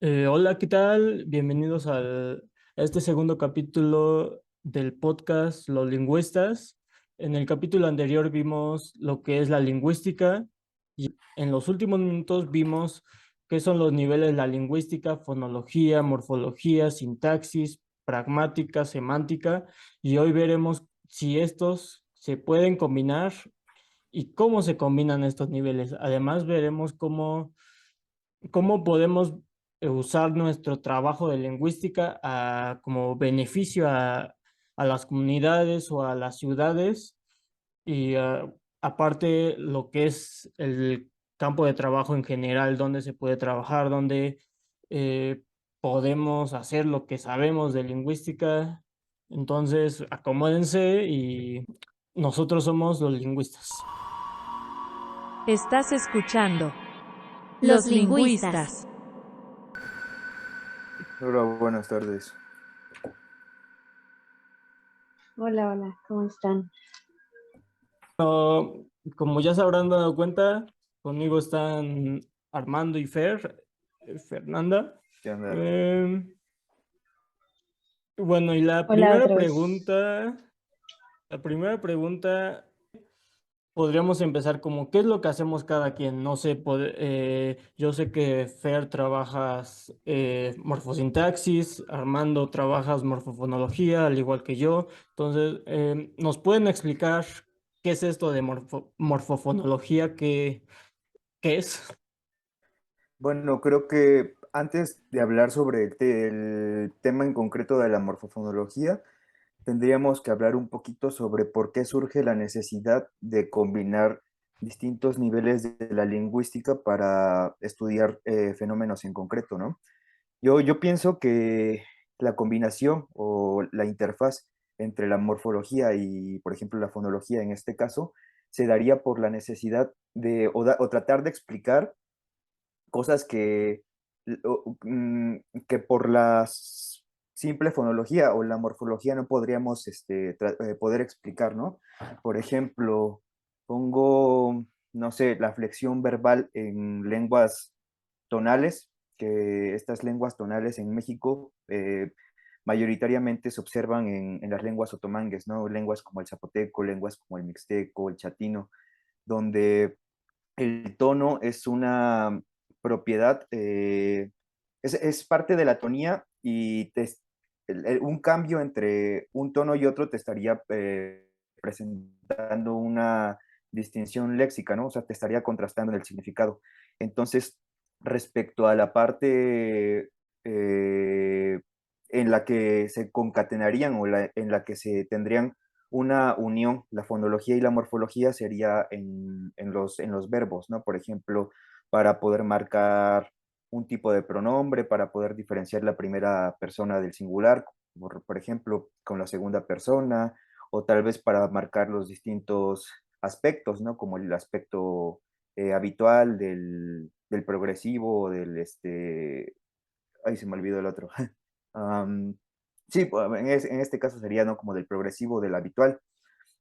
Hola, ¿qué tal? Bienvenidos a este segundo capítulo del podcast Los Lingüistas. En el capítulo anterior vimos lo que es la lingüística y en los últimos minutos vimos qué son los niveles de la lingüística, fonología, morfología, sintaxis, pragmática, semántica, y hoy veremos si estos se pueden combinar y cómo se combinan estos niveles. Además, veremos cómo podemos usar nuestro trabajo de lingüística como beneficio a las comunidades o a las ciudades y aparte lo que es el campo de trabajo en general, dónde se puede trabajar, dónde eh, podemos hacer lo que sabemos de lingüística. Entonces, acomódense y nosotros somos los lingüistas. Estás escuchando Los Los lingüistas. Lingüistas. Hola, buenas tardes. Hola, hola, ¿cómo están? Como ya se habrán dado cuenta, conmigo están Armando y Fernanda. ¿Qué onda? Eh, bueno, y Hola otra vez. la primera pregunta podríamos empezar como, ¿qué es lo que hacemos cada quien? No sé, yo sé que Fer trabajas morfosintaxis, Armando trabajas morfofonología, al igual que yo. Entonces, ¿nos pueden explicar qué es esto de morfofonología? ¿Qué es? Bueno, creo que antes de hablar sobre el tema en concreto de la morfofonología, tendríamos que hablar un poquito sobre por qué surge la necesidad de combinar distintos niveles de la lingüística para estudiar fenómenos en concreto, ¿no? Yo pienso que la combinación o la interfaz entre la morfología y, por ejemplo, la fonología en este caso, se daría por la necesidad de, o tratar de explicar cosas que por la simple fonología o la morfología no podríamos poder explicar, ¿no? Por ejemplo, pongo, no sé, la flexión verbal en lenguas tonales, que estas lenguas tonales en México mayoritariamente se observan en las lenguas otomangues, ¿no? Lenguas como el zapoteco, lenguas como el mixteco, el chatino, donde el tono es una propiedad, es parte de la tonía y un cambio entre un tono y otro te estaría presentando una distinción léxica, ¿no? O sea, te estaría contrastando en el significado. Entonces, respecto a la parte en la que se concatenarían o en la que se tendrían una unión, la fonología y la morfología sería en los verbos, ¿no? Por ejemplo, para poder marcar un tipo de pronombre, para poder diferenciar la primera persona del singular, por ejemplo, con la segunda persona, o tal vez para marcar los distintos aspectos, ¿no? Como el aspecto habitual del progresivo, ay, se me olvidó el otro. Am, sí, pues, en este caso sería, ¿no? Como del progresivo, del habitual.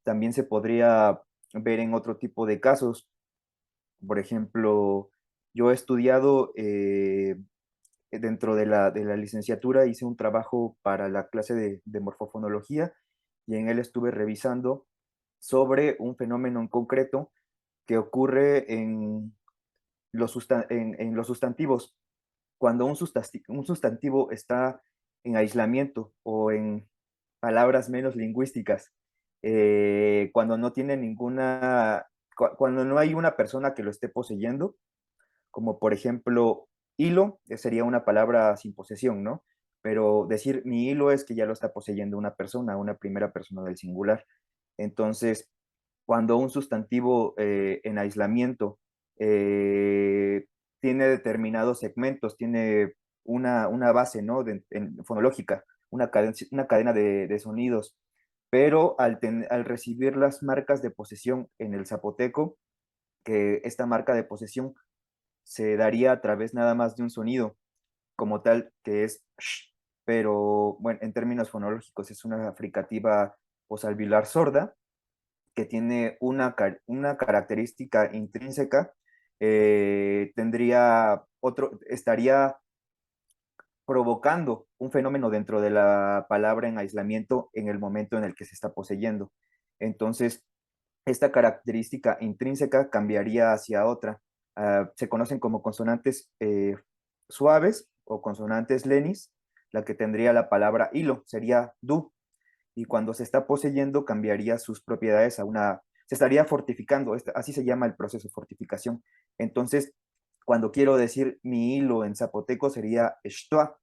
También se podría ver en otro tipo de casos. Por ejemplo, yo he estudiado dentro de la licenciatura, hice un trabajo para la clase de morfofonología y en él estuve revisando sobre un fenómeno en concreto que ocurre en los sustantivos. Cuando un sustantivo está en aislamiento o en palabras menos lingüísticas, cuando no tiene cuando no hay una persona que lo esté poseyendo, como por ejemplo hilo, sería una palabra sin posesión, ¿no? Pero decir mi hilo es que ya lo está poseyendo una persona, una primera persona del singular. Entonces, cuando un sustantivo en aislamiento eh, tiene determinados segmentos, tiene una base, ¿no? Fonológica, una cadena de sonidos, pero al recibir las marcas de posesión en el zapoteco, que esta marca de posesión se daría a través nada más de un sonido como tal, que es sh, pero bueno, en términos fonológicos es una fricativa posalveolar sorda que tiene una característica intrínseca, estaría provocando un fenómeno dentro de la palabra en aislamiento en el momento en el que se está poseyendo. Entonces, esta característica intrínseca cambiaría hacia otra. Se conocen como consonantes suaves o consonantes lenis, la que tendría la palabra hilo, sería du, y cuando se está poseyendo cambiaría sus propiedades a una, se estaría fortificando, así se llama el proceso de fortificación. Entonces, cuando quiero decir mi hilo en zapoteco sería shtua.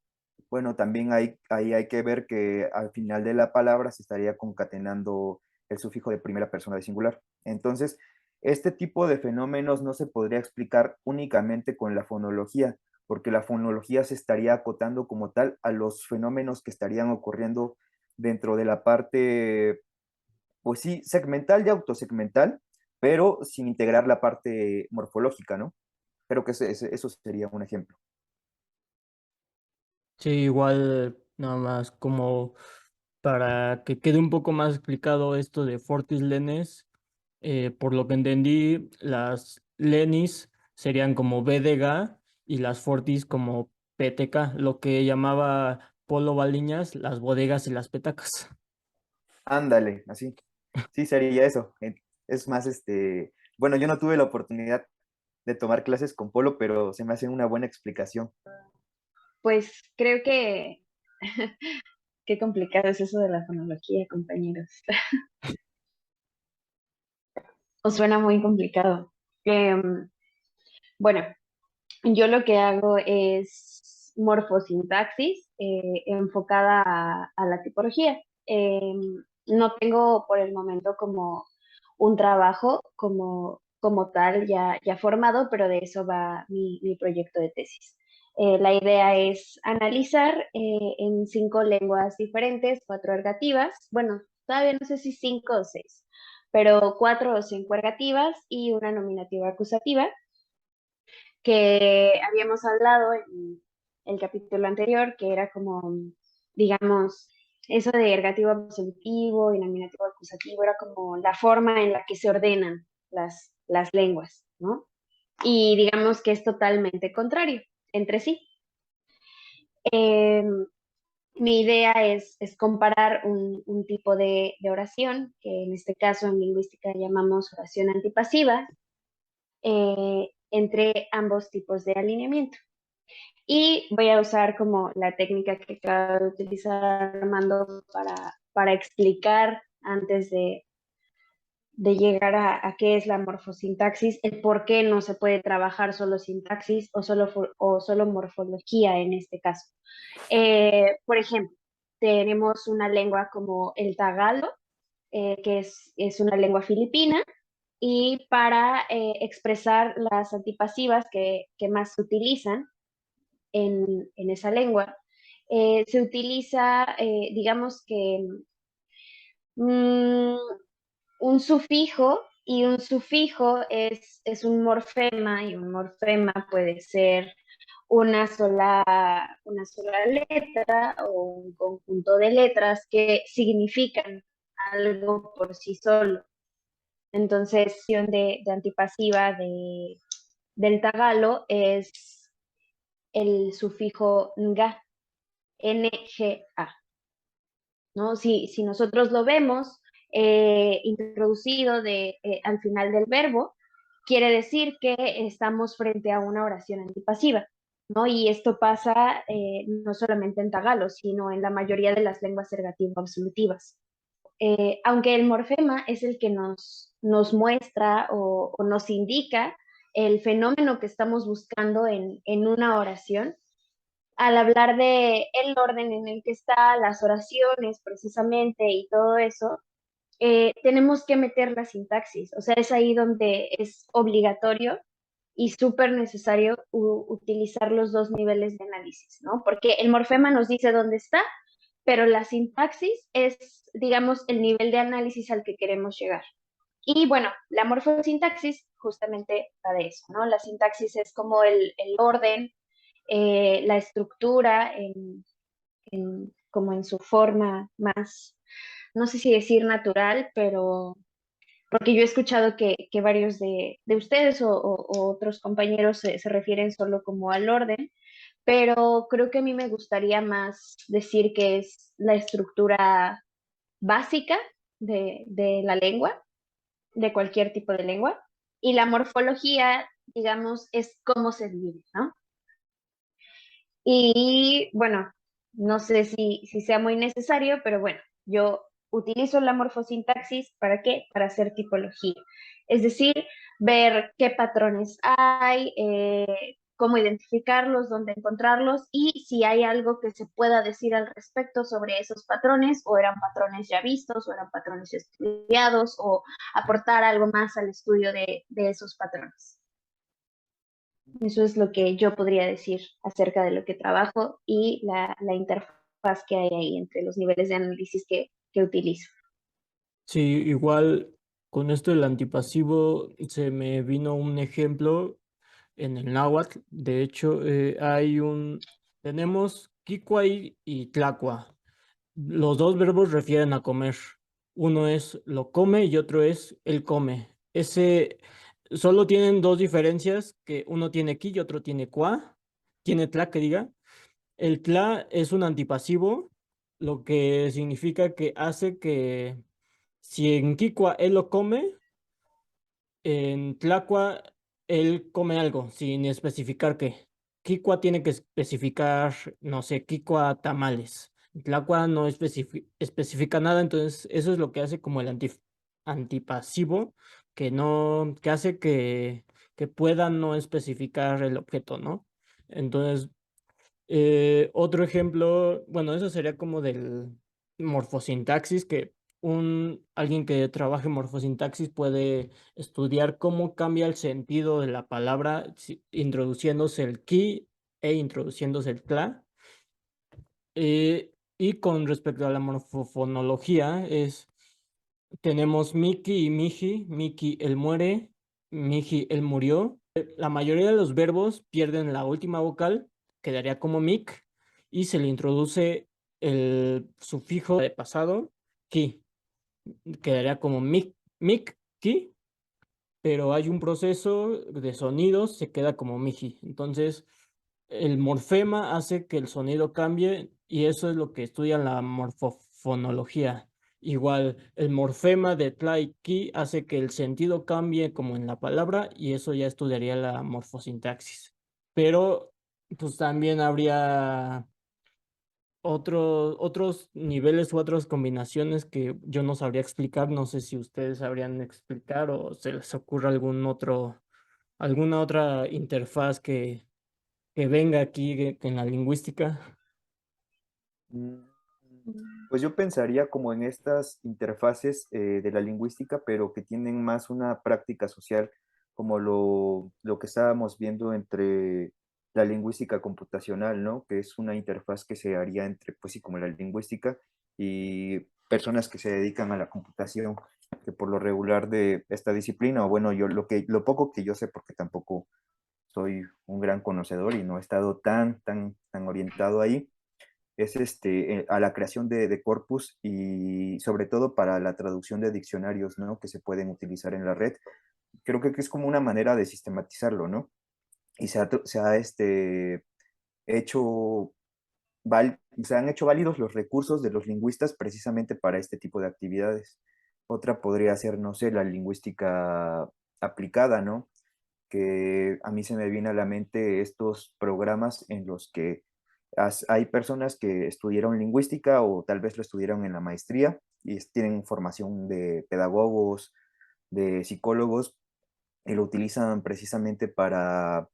Bueno, también ahí hay que ver que al final de la palabra se estaría concatenando el sufijo de primera persona de singular. Entonces, este tipo de fenómenos no se podría explicar únicamente con la fonología, porque la fonología se estaría acotando como tal a los fenómenos que estarían ocurriendo dentro de la parte, pues sí, segmental y autosegmental, pero sin integrar la parte morfológica, ¿no? Creo que eso sería un ejemplo. Sí, igual nada más como para que quede un poco más explicado esto de Fortis Lenes, por lo que entendí, las Lenis serían como BDG y las Fortis como PTK, lo que llamaba Polo Baliñas, las bodegas y las petacas. Ándale, así. Sí, sería eso. Es más, bueno, yo no tuve la oportunidad de tomar clases con Polo, pero se me hace una buena explicación. Pues creo que qué complicado es eso de la fonología, compañeros. Os suena muy complicado. Bueno, yo lo que hago es morfosintaxis enfocada a la tipología. No tengo por el momento como un trabajo como tal ya formado, pero de eso va mi proyecto de tesis. La idea es analizar en 5 lenguas diferentes, 4 ergativas, bueno, todavía no sé si 5 o 6, pero 4 o 5 ergativas y una nominativa acusativa que habíamos hablado en el capítulo anterior, que era como, digamos, eso de ergativo absolutivo y nominativo acusativo, era como la forma en la que se ordenan las lenguas, ¿no? Y digamos que es totalmente contrario entre sí. Eh, Mi idea es comparar un tipo de oración, que en este caso en lingüística llamamos oración antipasiva, entre ambos tipos de alineamiento. Y voy a usar como la técnica que acaba de utilizar Armando para explicar antes de llegar a qué es la morfosintaxis, el por qué no se puede trabajar solo sintaxis o solo morfología en este caso. Por ejemplo, tenemos una lengua como el tagalo, que es una lengua filipina, y para expresar las antipasivas que más se utilizan, en esa lengua, se utiliza, digamos que, mm, un sufijo, y un sufijo es un morfema, y un morfema puede ser una sola letra o un conjunto de letras que significan algo por sí solo. Entonces, la acción de antipasiva del tagalo es el sufijo nga, NGA, ¿no? Si nosotros lo vemos introducido al final del verbo, quiere decir que estamos frente a una oración antipasiva, ¿no? Y esto pasa no solamente en tagalo, sino en la mayoría de las lenguas ergativo-absolutivas. Aunque el morfema es el que nos muestra o nos indica el fenómeno que estamos buscando en una oración, al hablar de el orden en el que está, las oraciones precisamente y todo eso, tenemos que meter la sintaxis. O sea, es ahí donde es obligatorio y súper necesario utilizar los dos niveles de análisis, ¿no? Porque el morfema nos dice dónde está, pero la sintaxis es, digamos, el nivel de análisis al que queremos llegar. Y bueno, la morfosintaxis justamente va de eso, ¿no? La sintaxis es como el orden, la estructura como en su forma más, no sé si decir natural, pero porque yo he escuchado que varios de ustedes o otros compañeros se refieren solo como al orden, pero creo que a mí me gustaría más decir que es la estructura básica de la lengua, de cualquier tipo de lengua, y la morfología, digamos, es cómo se divide, ¿no? Y bueno, no sé si sea muy necesario, pero bueno, yo utilizo la morfosintaxis ¿para qué? Para hacer tipología. Es decir, ver qué patrones hay, cómo identificarlos, dónde encontrarlos y si hay algo que se pueda decir al respecto sobre esos patrones o eran patrones ya vistos o eran patrones estudiados o aportar algo más al estudio de esos patrones. Eso es lo que yo podría decir acerca de lo que trabajo y la interfaz que hay ahí entre los niveles de análisis que utilizo. Sí, igual con esto del antipasivo se me vino un ejemplo en el náhuatl. De hecho, tenemos Kikua y Tlacua. Los dos verbos refieren a comer. Uno es lo come y otro es el come. Ese solo tienen dos diferencias, que uno tiene ki y otro tiene cua, tiene tla, que diga. El tla es un antipasivo, lo que significa que hace que si en Kikua él lo come, en Tlacua, él come algo, sin especificar qué. Kikua tiene que especificar, no sé, Kikua tamales. Tlacua no especifica nada, entonces eso es lo que hace como el antipasivo, que no, que hace que pueda no especificar el objeto, ¿no? Entonces, otro ejemplo, bueno, eso sería como del morfosintaxis, que alguien que trabaje morfosintaxis puede estudiar cómo cambia el sentido de la palabra introduciéndose el ki e introduciéndose el tla. Y con respecto a la morfofonología, tenemos Miki y Miji. Miki, él muere. Miji, él murió. La mayoría de los verbos pierden la última vocal, quedaría como mic, y se le introduce el sufijo de pasado, ki, quedaría como mic, ki, pero hay un proceso de sonidos, se queda como miji. Entonces, el morfema hace que el sonido cambie y eso es lo que estudia la morfofonología. Igual, el morfema de tla y ki hace que el sentido cambie como en la palabra y eso ya estudiaría la morfosintaxis. Pero, pues también habría otros niveles u otras combinaciones que yo no sabría explicar. No sé si ustedes sabrían explicar o se les ocurre alguna otra interfaz que venga aquí en la lingüística. Mm, Mm. Pues yo pensaría como en estas interfaces de la lingüística, pero que tienen más una práctica social, como lo que estábamos viendo entre la lingüística computacional, ¿no? Que es una interfaz que se haría entre, pues sí, como la lingüística y personas que se dedican a la computación, que por lo regular de esta disciplina, o bueno, yo lo poco que yo sé, porque tampoco soy un gran conocedor y no he estado tan orientado ahí es a la creación de corpus y sobre todo para la traducción de diccionarios, ¿no? Que se pueden utilizar en la red. Creo que es como una manera de sistematizarlo, ¿no? Y hecho, se han hecho válidos los recursos de los lingüistas precisamente para este tipo de actividades. Otra podría ser, no sé, la lingüística aplicada, ¿no? Que a mí se me viene a la mente estos programas en los que hay personas que estudiaron lingüística o tal vez lo estudiaron en la maestría y tienen formación de pedagogos, de psicólogos y lo utilizan precisamente para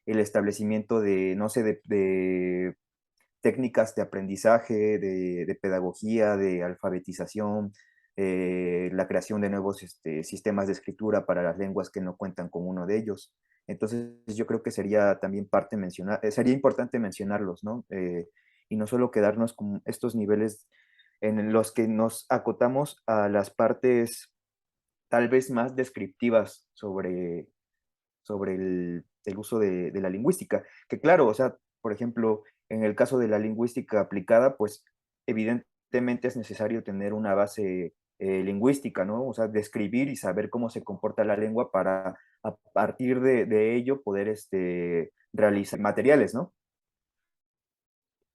el establecimiento de, no sé, de técnicas de aprendizaje, de pedagogía, de alfabetización, la creación de nuevos sistemas de escritura para las lenguas que no cuentan con uno de ellos. Entonces, yo creo que sería también sería importante mencionarlos, ¿no? Y no solo quedarnos con estos niveles en los que nos acotamos a las partes tal vez más descriptivas sobre el uso de la lingüística. Que claro, o sea, por ejemplo, en el caso de la lingüística aplicada, pues evidentemente es necesario tener una base lingüística, ¿no? O sea, describir y saber cómo se comporta la lengua para a partir de ello poder realizar materiales, ¿no?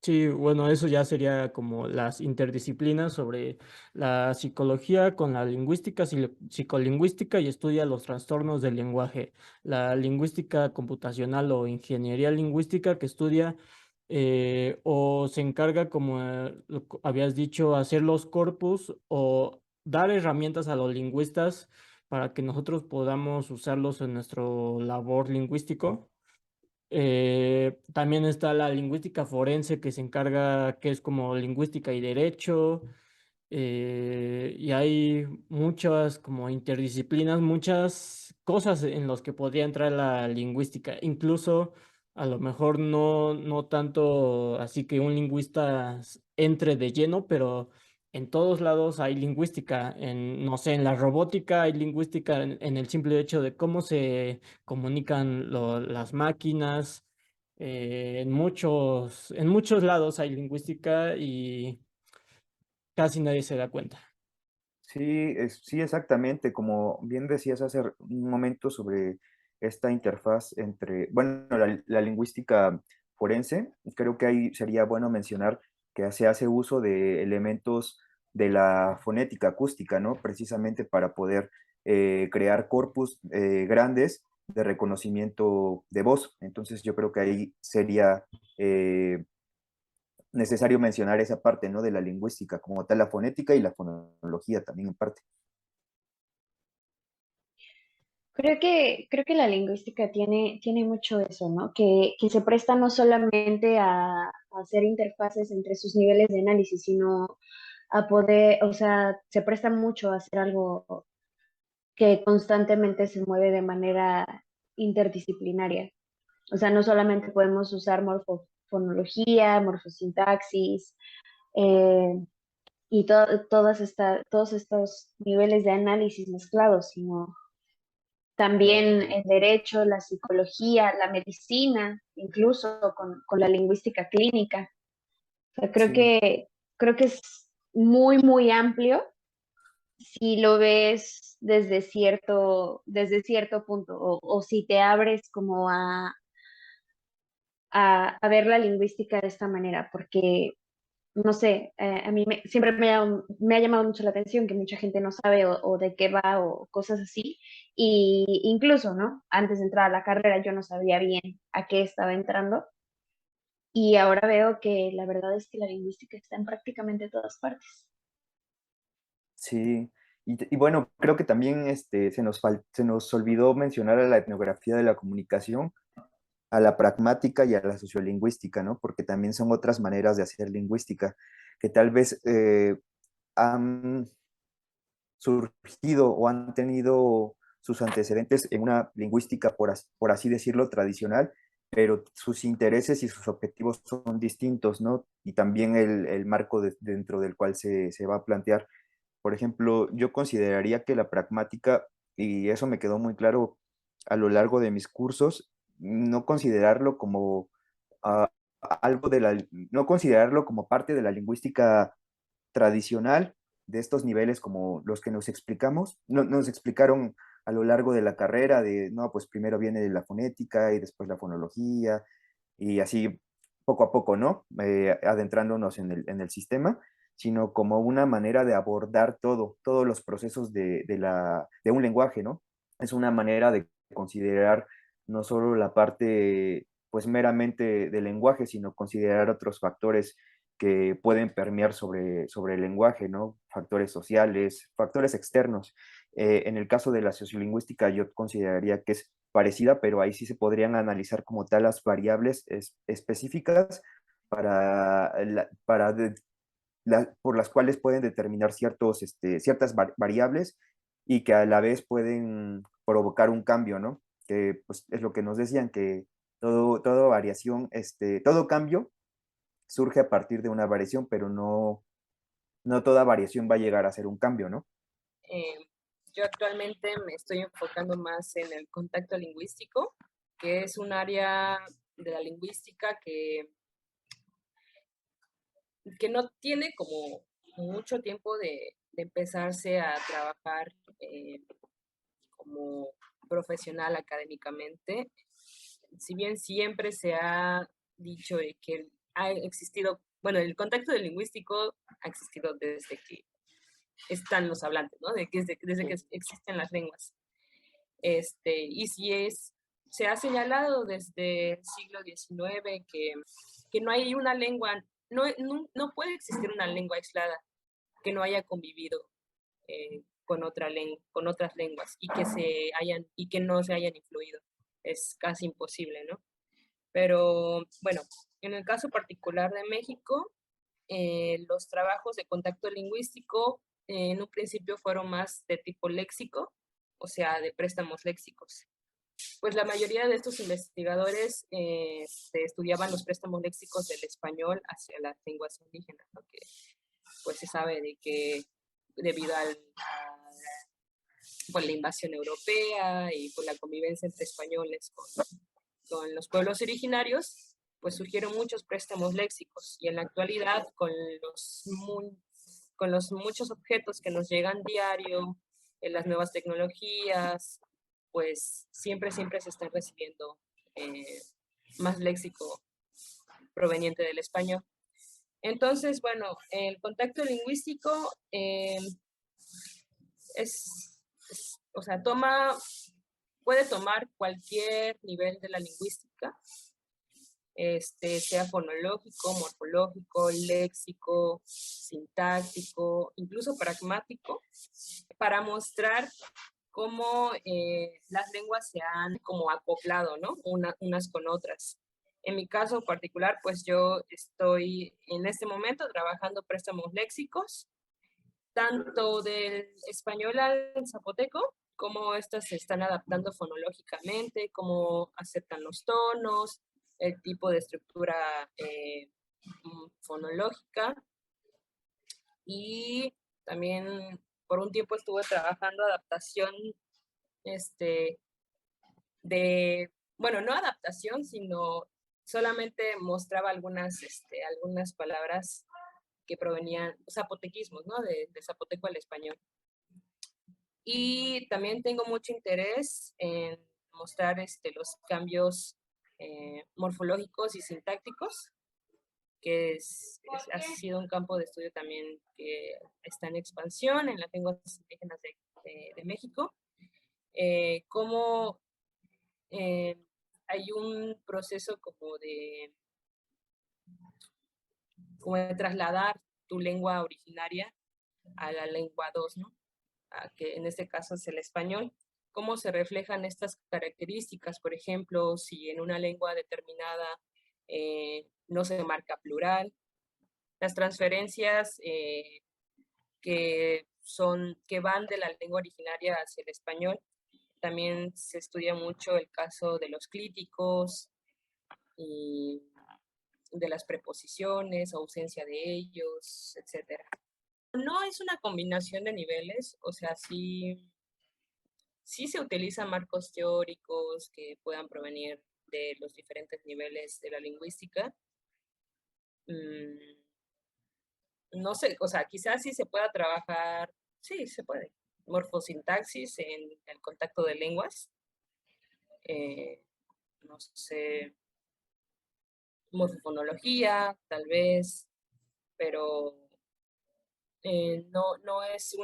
Sí, bueno, eso ya sería como las interdisciplinas sobre la psicología con la lingüística, psicolingüística y estudia los trastornos del lenguaje. La lingüística computacional o ingeniería lingüística que estudia o se encarga, como habías dicho, hacer los corpus o dar herramientas a los lingüistas para que nosotros podamos usarlos en nuestro labor lingüístico. También está la lingüística forense que se encarga, que es como lingüística y derecho, y hay muchas como interdisciplinas, muchas cosas en las que podría entrar la lingüística, incluso a lo mejor no tanto así que un lingüista entre de lleno, pero en todos lados hay lingüística, no sé, en la robótica hay lingüística en el simple hecho de cómo se comunican las máquinas, en muchos lados hay lingüística y casi nadie se da cuenta. Sí, sí, exactamente, como bien decías hace un momento sobre esta interfaz entre, bueno, la lingüística forense, creo que ahí sería bueno mencionar que se hace uso de elementos de la fonética acústica, ¿no? Precisamente para poder crear corpus grandes de reconocimiento de voz. Entonces yo creo que ahí sería necesario mencionar esa parte, ¿no? De la lingüística, como tal, la fonética y la fonología también en parte. Creo que la lingüística tiene mucho eso, ¿no? Que se presta no solamente a hacer interfaces entre sus niveles de análisis, sino a poder, o sea, se presta mucho a hacer algo que constantemente se mueve de manera interdisciplinaria. O sea, no solamente podemos usar morfofonología, morfosintaxis, eh, y todos estos niveles de análisis mezclados, sino también el derecho, la psicología, la medicina, incluso con la lingüística clínica. O sea, Sí, creo que es muy amplio si lo ves desde cierto punto o si te abres como a ver la lingüística de esta manera, porque no sé, a mí siempre me ha llamado mucho la atención que mucha gente no sabe o de qué va o cosas así. Y incluso, ¿no? Antes de entrar a la carrera yo no sabía bien a qué estaba entrando. Y ahora veo que la verdad es que la lingüística está en prácticamente todas partes. sí. Y bueno, creo que también se nos olvidó mencionar a la etnografía de la comunicación, a la pragmática y a la sociolingüística, ¿no? Porque también son otras maneras de hacer lingüística que tal vez han surgido o han tenido sus antecedentes en una lingüística, por así decirlo, tradicional, pero sus intereses y sus objetivos son distintos, ¿no? Y también el marco dentro del cual se va a plantear. Por ejemplo, yo consideraría que la pragmática, y eso me quedó muy claro a lo largo de mis cursos, no considerarlo como ah, algo no considerarlo como parte de la lingüística tradicional de estos niveles como los que nos explicamos, no, nos explicaron a lo largo de la carrera de, no, pues primero viene la fonética y después la fonología y así poco a poco, ¿no? Adentrándonos en el sistema, sino como una manera de abordar todos los procesos de un lenguaje, ¿no? Es una manera de considerar no solo la parte, pues meramente del lenguaje, sino considerar otros factores que pueden permear sobre el lenguaje, ¿no? Factores sociales, factores externos. En el caso de la sociolingüística, yo consideraría que es parecida, pero ahí sí se podrían analizar como tal las variables específicas por las cuales pueden determinar ciertas variables y que a la vez pueden provocar un cambio, ¿no? Que pues es lo que nos decían, que todo variación, todo cambio surge a partir de una variación, pero no toda variación va a llegar a ser un cambio, ¿no? Eh, yo actualmente me estoy enfocando más en el contacto lingüístico, que es un área de la lingüística que no tiene como mucho tiempo de empezarse a trabajar como profesional académicamente. Si bien siempre se ha dicho de que ha existido, bueno, el contacto lingüístico ha existido desde que están los hablantes, ¿no? Desde que existen las lenguas. Y se ha señalado desde el siglo XIX que no hay una lengua, no puede existir una lengua aislada que no haya convivido con otras lenguas y que no se hayan influido. Es casi imposible, ¿no? Pero bueno, en el caso particular de México, los trabajos de contacto lingüístico en un principio fueron más de tipo léxico, o sea, de préstamos léxicos. Pues la mayoría de estos investigadores estudiaban los préstamos léxicos del español hacia las lenguas indígenas, ¿no? Que pues se sabe de que debido por la invasión europea y por la convivencia entre españoles con los pueblos originarios, pues surgieron muchos préstamos léxicos y en la actualidad con los muchos objetos que nos llegan diario, en las nuevas tecnologías, pues siempre se están recibiendo más léxico proveniente del español. Entonces, bueno, el contacto lingüístico o sea, puede tomar cualquier nivel de la lingüística, sea fonológico, morfológico, léxico, sintáctico, incluso pragmático, para mostrar cómo las lenguas se han como acoplado, ¿no? Unas con otras. En mi caso particular, pues yo estoy en este momento trabajando préstamos léxicos, tanto del español al zapoteco, cómo estas se están adaptando fonológicamente, cómo aceptan los tonos, el tipo de estructura fonológica. Y también por un tiempo estuve trabajando adaptación bueno, no adaptación, sino solamente mostraba algunas palabras que provenían, zapotequismos, ¿no? De zapoteco al español. Y también tengo mucho interés en mostrar los cambios morfológicos y sintácticos, que ha sido un campo de estudio también que está en expansión en las lenguas indígenas de México. Cómo hay un proceso como de trasladar tu lengua originaria a la lengua 2, ¿no? Que en este caso es el español. ¿Cómo se reflejan estas características? Por ejemplo, si en una lengua determinada no se marca plural, las transferencias que van de la lengua originaria hacia el español. También se estudia mucho el caso de los clíticos y de las preposiciones, ausencia de ellos, etc. No es una combinación de niveles, o sea, sí se utilizan marcos teóricos que puedan provenir de los diferentes niveles de la lingüística. No sé, o sea, quizás sí se pueda trabajar, sí, se puede. Morfosintaxis en el contacto de lenguas. No sé, morfofonología, tal vez, pero no es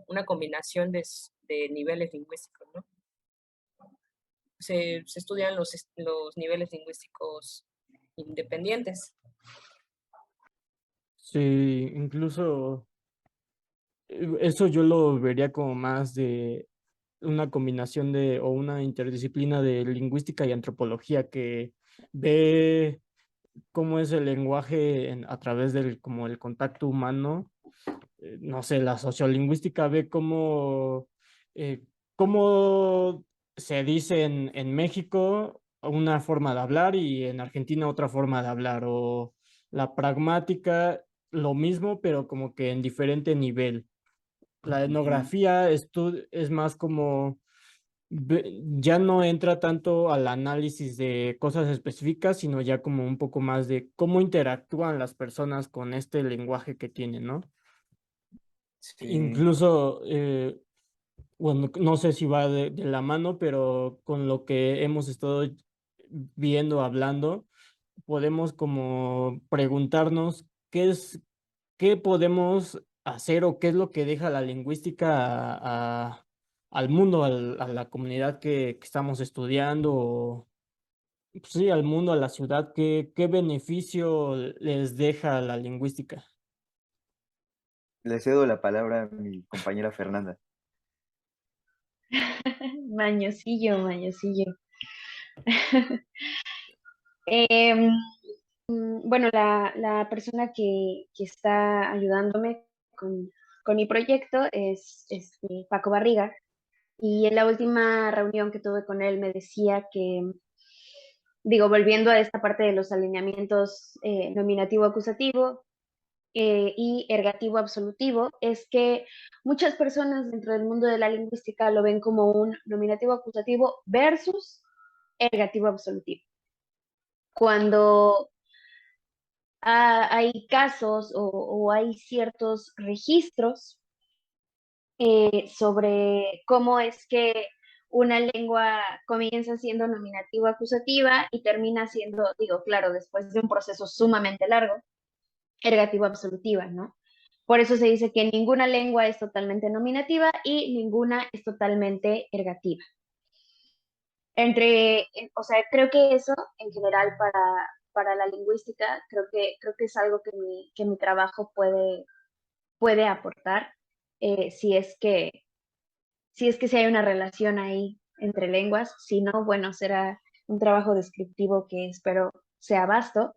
una combinación de niveles lingüísticos, ¿no? Se estudian los niveles lingüísticos independientes. Sí, incluso eso yo lo vería como más de una combinación o una interdisciplina de lingüística y antropología que ve cómo es el lenguaje a través del como el contacto humano. No sé, la sociolingüística ve eh, cómo se dice en México una forma de hablar y en Argentina otra forma de hablar, o la pragmática lo mismo, pero como que en diferente nivel. La etnografía es más como ya no entra tanto al análisis de cosas específicas, sino ya como un poco más de cómo interactúan las personas con este lenguaje que tienen, ¿no? Sí. Incluso, bueno, no sé si va de la mano, pero con lo que hemos estado viendo, hablando, podemos como preguntarnos qué podemos hacer o qué es lo que deja la lingüística al mundo, a la comunidad que estamos estudiando, o pues sí, al mundo, a la ciudad, qué beneficio les deja la lingüística. Le cedo la palabra a mi compañera Fernanda. Mañosillo, mañosillo. Em, bueno, la persona que está ayudándome con mi proyecto es Paco Barriga. Y en la última reunión que tuve con él me decía que, digo, volviendo a esta parte de los alineamientos nominativo-acusativo y ergativo-absolutivo, es que muchas personas dentro del mundo de la lingüística lo ven como un nominativo-acusativo versus ergativo-absolutivo. Cuando hay casos o hay ciertos registros sobre cómo es que una lengua comienza siendo nominativa acusativa y termina siendo, digo, claro, después de un proceso sumamente largo, ergativa absolutiva, ¿no? Por eso se dice que ninguna lengua es totalmente nominativa y ninguna es totalmente ergativa. O sea, creo que eso en general para la lingüística, creo que es algo que mi trabajo puede aportar, si es que si hay una relación ahí entre lenguas. Si no, bueno, será un trabajo descriptivo que espero sea vasto.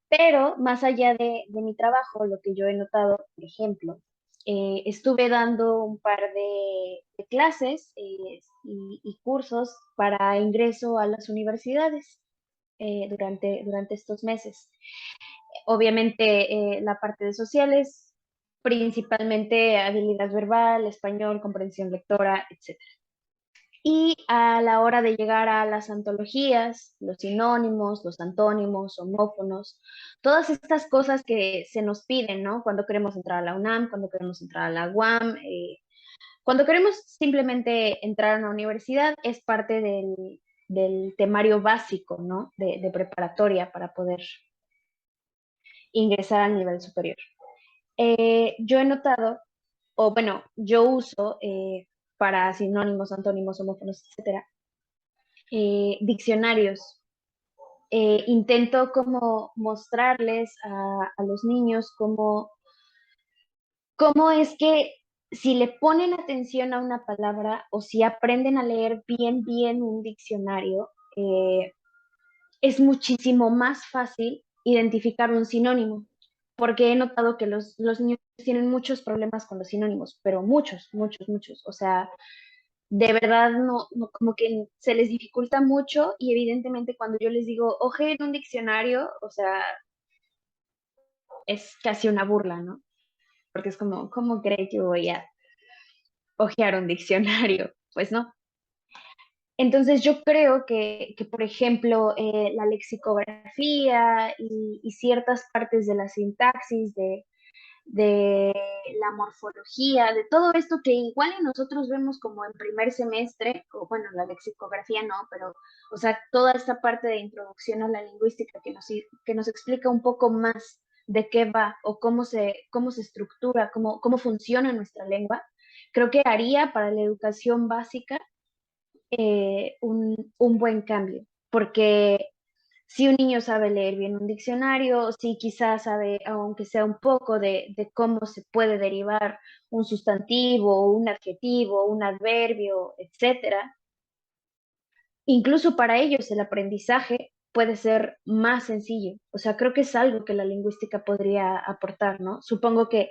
Pero más allá de mi trabajo, lo que yo he notado, por ejemplo, estuve dando un par de clases y cursos para ingreso a las universidades durante estos meses. Obviamente, la parte de sociales, principalmente habilidad verbal, español, comprensión lectora, etc. Y a la hora de llegar a las antologías, los sinónimos, los antónimos, homófonos, todas estas cosas que se nos piden, ¿no? Cuando queremos entrar a la UNAM, cuando queremos entrar a la UAM, cuando queremos simplemente entrar a una universidad, es parte del temario básico, ¿no? De preparatoria para poder ingresar al nivel superior. Yo he notado, o bueno, yo uso para sinónimos, antónimos, homófonos, etcétera, diccionarios. Intento como mostrarles a los niños cómo es que si le ponen atención a una palabra o si aprenden a leer bien un diccionario, es muchísimo más fácil identificar un sinónimo, porque he notado que los niños tienen muchos problemas con los sinónimos, pero muchos. O sea, de verdad como que se les dificulta mucho y evidentemente cuando yo les digo, oje en un diccionario, o sea, es casi una burla, ¿no? Porque es como, ¿cómo cree que voy a ojear un diccionario? Pues no. Entonces yo creo que por ejemplo, la lexicografía y ciertas partes de la sintaxis, de la morfología, de todo esto que igual y nosotros vemos como en primer semestre, o bueno, la lexicografía no, pero, o sea, toda esta parte de introducción a la lingüística que nos explica un poco más de qué va o cómo se estructura, cómo funciona nuestra lengua, creo que haría para la educación básica un buen cambio, porque si un niño sabe leer bien un diccionario, si quizás sabe, aunque sea un poco, de cómo se puede derivar un sustantivo, un adjetivo, un adverbio, etcétera, incluso para ellos el aprendizaje puede ser más sencillo. O sea, creo que es algo que la lingüística podría aportar, ¿no? Supongo que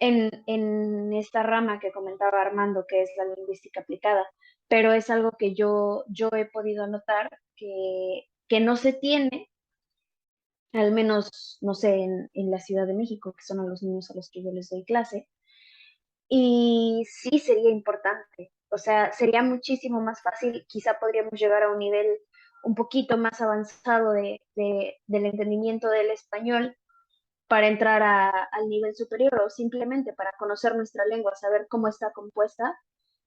en esta rama que comentaba Armando, que es la lingüística aplicada, pero es algo que yo he podido notar que no se tiene, al menos, no sé, en la Ciudad de México, que son a los niños a los que yo les doy clase, y sí sería importante, o sea, sería muchísimo más fácil, quizá podríamos llegar a un nivel un poquito más avanzado del entendimiento del español para entrar al nivel superior o simplemente para conocer nuestra lengua, saber cómo está compuesta,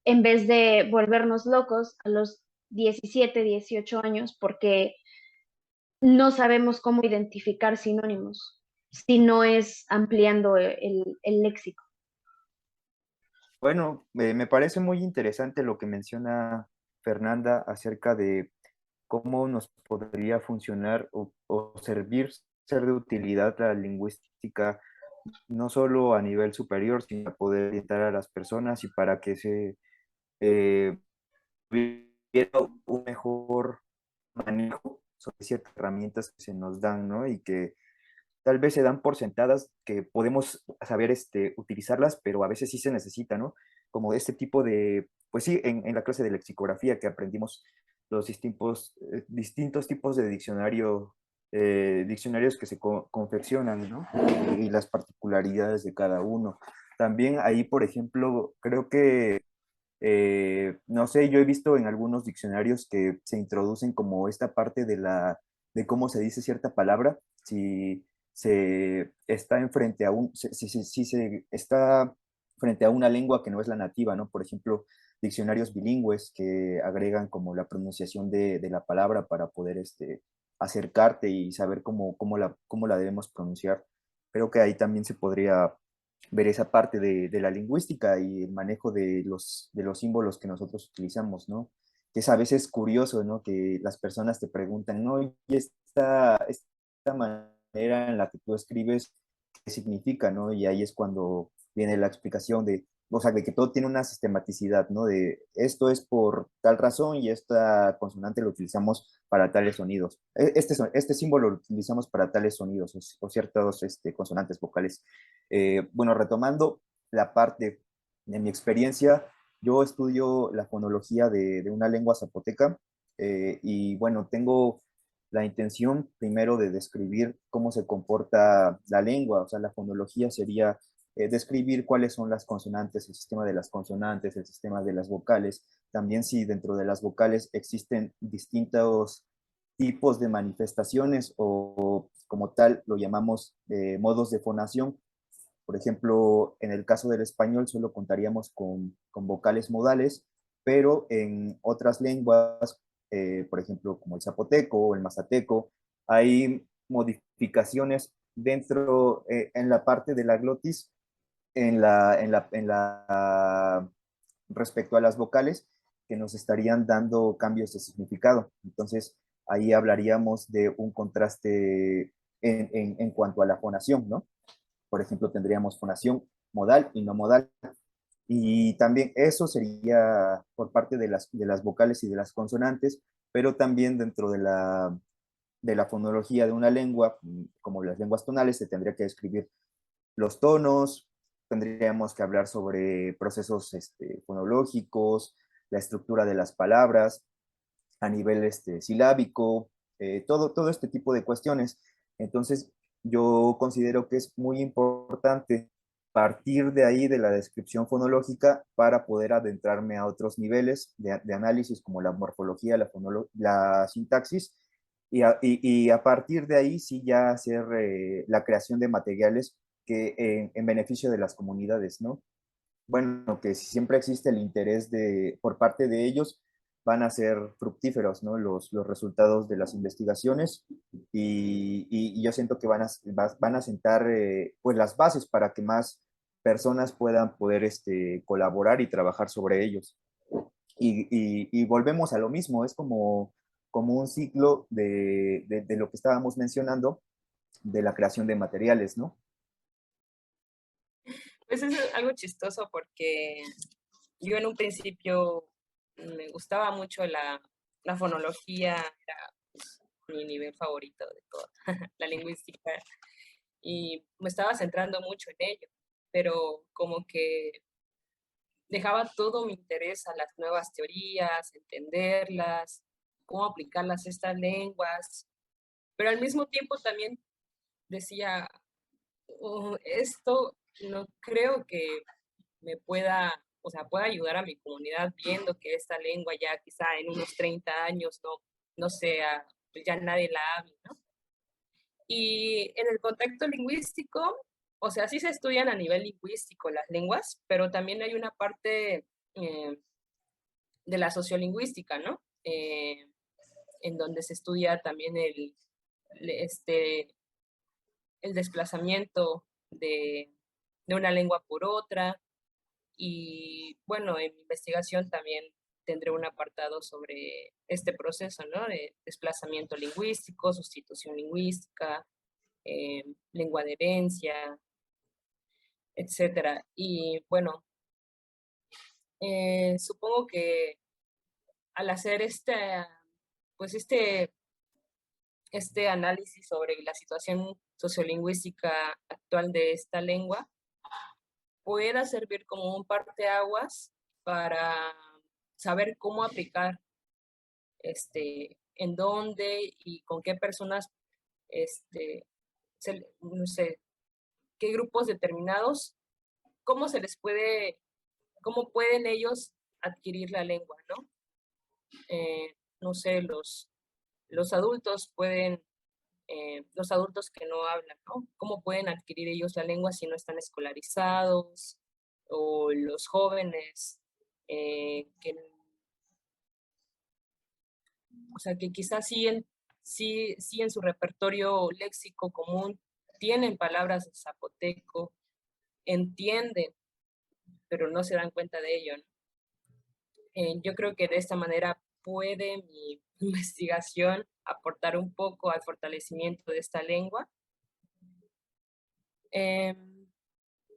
en vez de volvernos locos a los 17, 18 años, porque no sabemos cómo identificar sinónimos si no es ampliando el léxico. Bueno, me parece muy interesante lo que menciona Fernanda acerca de cómo nos podría funcionar o servir, ser de utilidad la lingüística, no solo a nivel superior, sino para poder orientar a las personas y para que se tuviera un mejor manejo sobre ciertas herramientas que se nos dan, ¿no? Y que tal vez se dan por sentadas que podemos saber utilizarlas, pero a veces sí se necesita, ¿no? Como este tipo de, pues sí, en la clase de lexicografía que aprendimos los distintos tipos de diccionarios que se confeccionan, ¿no? Y las particularidades de cada uno. También ahí, por ejemplo, creo que no sé, yo he visto en algunos diccionarios que se introducen como esta parte de cómo se dice cierta palabra, si se está enfrente a si se está frente a una lengua que no es la nativa, ¿no? Por ejemplo, diccionarios bilingües que agregan como la pronunciación de la palabra para poder acercarte y saber cómo la debemos pronunciar. Creo que ahí también se podría ver esa parte de la lingüística y el manejo de los símbolos que nosotros utilizamos, ¿no? Que es a veces curioso, ¿no? Que las personas te preguntan, ¿no? ¿Y esta manera en la que tú escribes, qué significa, ¿no? Y ahí es cuando viene la explicación de, o sea, de que todo tiene una sistematicidad, ¿no? De esto es por tal razón y esta consonante lo utilizamos para tales sonidos. Este símbolo lo utilizamos para tales sonidos o ciertos consonantes vocales. Bueno, retomando la parte de mi experiencia, yo estudio la fonología de una lengua zapoteca y bueno, tengo la intención primero de describir cómo se comporta la lengua, o sea, la fonología sería describir cuáles son las consonantes, el sistema de las consonantes, el sistema de las vocales, también si dentro de las vocales existen distintos tipos de manifestaciones o como tal lo llamamos modos de fonación. Por ejemplo, en el caso del español solo contaríamos con vocales modales, pero en otras lenguas, por ejemplo, como el zapoteco o el mazateco, hay modificaciones dentro, en la parte de la glotis, respecto a las vocales, que nos estarían dando cambios de significado. Entonces, ahí hablaríamos de un contraste en cuanto a la fonación, ¿no? Por ejemplo, tendríamos fonación modal y no modal. Y también eso sería por parte de las vocales y de las consonantes, pero también dentro de la fonología de una lengua, como las lenguas tonales, se tendría que describir los tonos, tendríamos que hablar sobre procesos fonológicos, la estructura de las palabras a nivel silábico, todo este tipo de cuestiones. Entonces, yo considero que es muy importante partir de ahí de la descripción fonológica para poder adentrarme a otros niveles de análisis como la morfología, la sintaxis, y a partir de ahí sí ya hacer la creación de materiales que en beneficio de las comunidades, ¿no? Bueno, que si siempre existe el interés por parte de ellos, van a ser fructíferos, ¿no? Los resultados de las investigaciones y yo siento que van a sentar pues las bases para que más personas puedan poder colaborar y trabajar sobre ellos. Y volvemos a lo mismo, es como un ciclo de lo que estábamos mencionando, de la creación de materiales, ¿no? Pues es algo chistoso porque yo en un principio me gustaba mucho la fonología, era pues, mi nivel favorito de toda la lingüística y me estaba centrando mucho en ello, pero como que dejaba todo mi interés a las nuevas teorías, entenderlas, cómo aplicarlas a estas lenguas, pero al mismo tiempo también decía, "Oh, esto no creo que me pueda, o sea, pueda ayudar a mi comunidad viendo que esta lengua ya quizá en unos 30 años no sea, pues ya nadie la hable, ¿no?". Y en el contexto lingüístico, o sea, sí se estudian a nivel lingüístico las lenguas, pero también hay una parte de la sociolingüística, ¿no? En donde se estudia también el desplazamiento de una lengua por otra. Y bueno, en mi investigación también tendré un apartado sobre este proceso, ¿no? De desplazamiento lingüístico, sustitución lingüística, lengua de herencia, etcétera. Y bueno, supongo que al hacer pues este análisis sobre la situación sociolingüística actual de esta lengua, pueda servir como un parteaguas para saber cómo aplicar, en dónde y con qué personas, no sé, qué grupos determinados, cómo se les puede, cómo pueden ellos adquirir la lengua, ¿no? No sé, los adultos pueden, los adultos que no hablan, ¿no? ¿Cómo pueden adquirir ellos la lengua si no están escolarizados? O los jóvenes o sea, que quizás sí en su repertorio léxico común tienen palabras de zapoteco, entienden, pero no se dan cuenta de ello, ¿no? Yo creo que de esta manera puede mi investigación aportar un poco al fortalecimiento de esta lengua.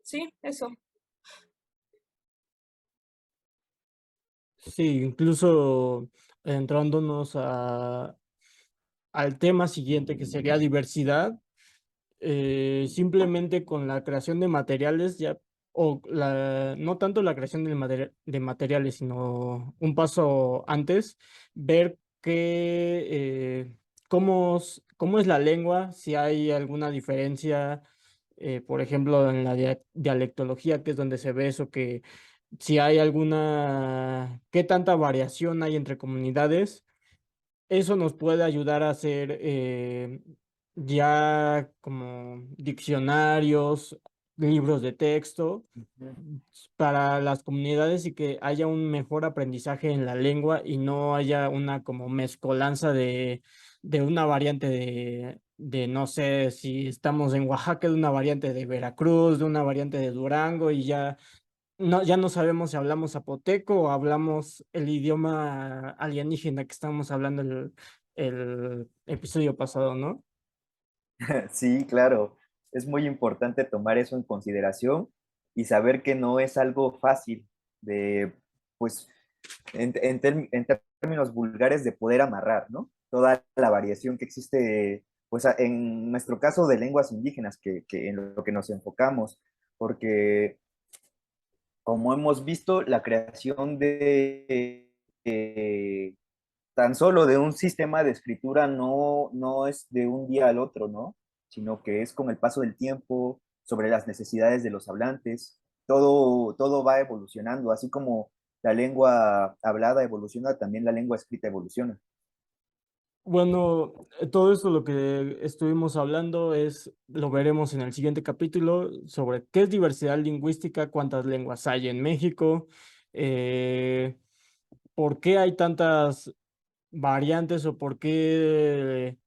Sí, eso. Sí, incluso entrándonos al tema siguiente, que sería diversidad, simplemente con la creación de materiales ya, no tanto la creación de materiales, sino un paso antes, ver cómo es la lengua, si hay alguna diferencia, por ejemplo, en la dialectología, que es donde se ve eso, que si hay qué tanta variación hay entre comunidades. Eso nos puede ayudar a hacer ya como diccionarios, libros de texto para las comunidades y que haya un mejor aprendizaje en la lengua y no haya una como mezcolanza de una variante no sé, si estamos en Oaxaca, de una variante de Veracruz, de una variante de Durango y ya no sabemos si hablamos zapoteco o hablamos el idioma alienígena que estábamos hablando el episodio pasado, ¿no? Sí, claro. Es muy importante tomar eso en consideración y saber que no es algo fácil de, pues, en términos vulgares, de poder amarrar, ¿no? Toda la variación que existe, pues, en nuestro caso de lenguas indígenas, que en lo que nos enfocamos, porque como hemos visto, la creación de tan solo de un sistema de escritura no es de un día al otro, ¿no? Sino que es con el paso del tiempo, sobre las necesidades de los hablantes, todo va evolucionando, así como la lengua hablada evoluciona, también la lengua escrita evoluciona. Bueno, todo esto lo que estuvimos hablando lo veremos en el siguiente capítulo sobre qué es diversidad lingüística, cuántas lenguas hay en México, eh, por qué hay tantas variantes o por qué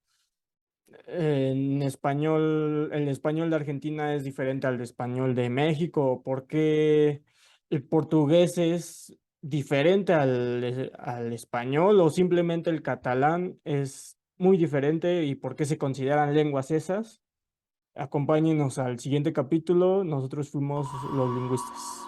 el español de Argentina es diferente al español de México, por qué el portugués es diferente al español o simplemente el catalán es muy diferente y por qué se consideran lenguas esas. Acompáñenos al siguiente capítulo. Nosotros fuimos los lingüistas.